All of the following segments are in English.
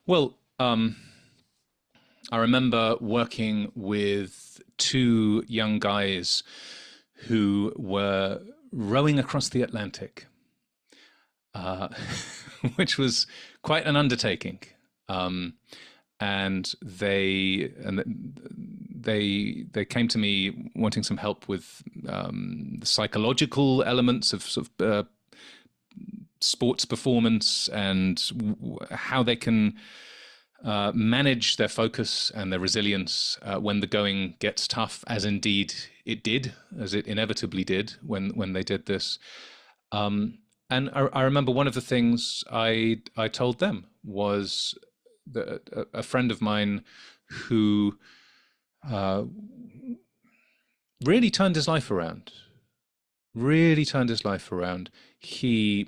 Well, I remember working with two young guys who were rowing across the Atlantic, uh, which was quite an undertaking. Um, and they came to me wanting some help with the psychological elements of sort of sports performance and how they can manage their focus and their resilience when the going gets tough, as indeed it did, as it inevitably did when they did this. And I remember one of the things I told them was that a friend of mine who uh, really turned his life around, really turned his life around. He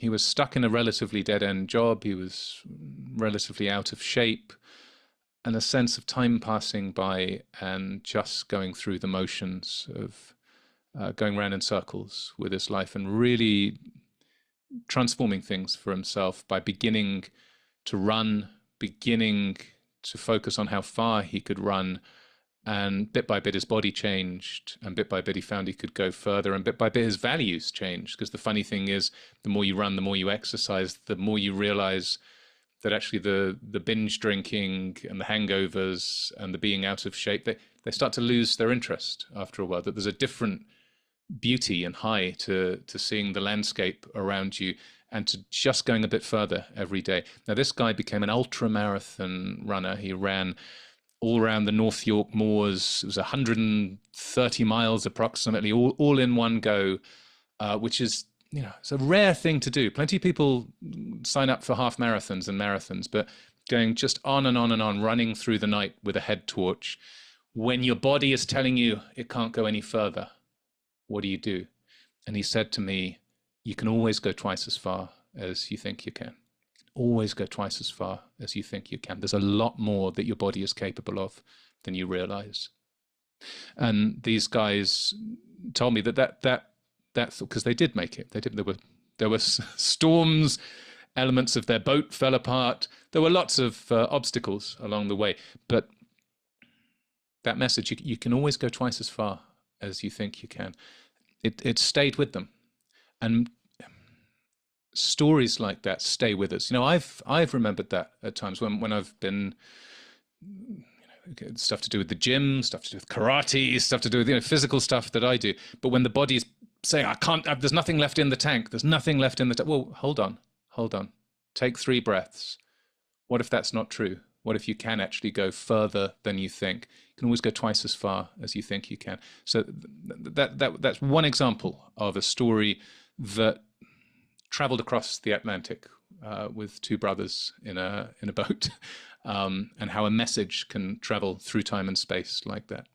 was stuck in a relatively dead end job. He was relatively out of shape, and a sense of time passing by and just going through the motions of going round in circles with his life and really transforming things for himself by beginning to run, beginning to focus on how far he could run. And bit by bit, his body changed, and bit by bit, he found he could go further, and bit by bit, his values changed. Because the funny thing is, the more you run, the more you exercise, the more you realize that actually the binge drinking and the hangovers and the being out of shape, they start to lose their interest after a while. That there's a different beauty and high to seeing the landscape around you and to just going a bit further every day. Now, this guy became an ultra marathon runner. He ran all around the North York moors. It was 130 miles approximately, all in one go, which is, it's a rare thing to do. Plenty of people sign up for half marathons and marathons, but going just on and on and on, running through the night with a head torch, when your body is telling you it can't go any further, what do you do? And he said to me, you can always go twice as far as you think you can. Always go twice as far as you think you can. There's a lot more that your body is capable of than you realize. And these guys told me that because they did make it. They did. There were storms. Elements of their boat fell apart. There were lots of obstacles along the way. But that message, you can always go twice as far as you think you can. It stayed with them, and stories like that stay with us. I've remembered that at times when I've been stuff to do with the gym, stuff to do with karate, stuff to do with physical stuff that I do. But when the body's saying, I can't, there's nothing left in the tank, there's nothing left in the tank. Well, hold on, take 3 breaths. What if that's not true? What if you can actually go further than you think? You can always go twice as far as you think you can. So that's one example of a story that traveled across the Atlantic with 2 brothers in a boat, and how a message can travel through time and space like that.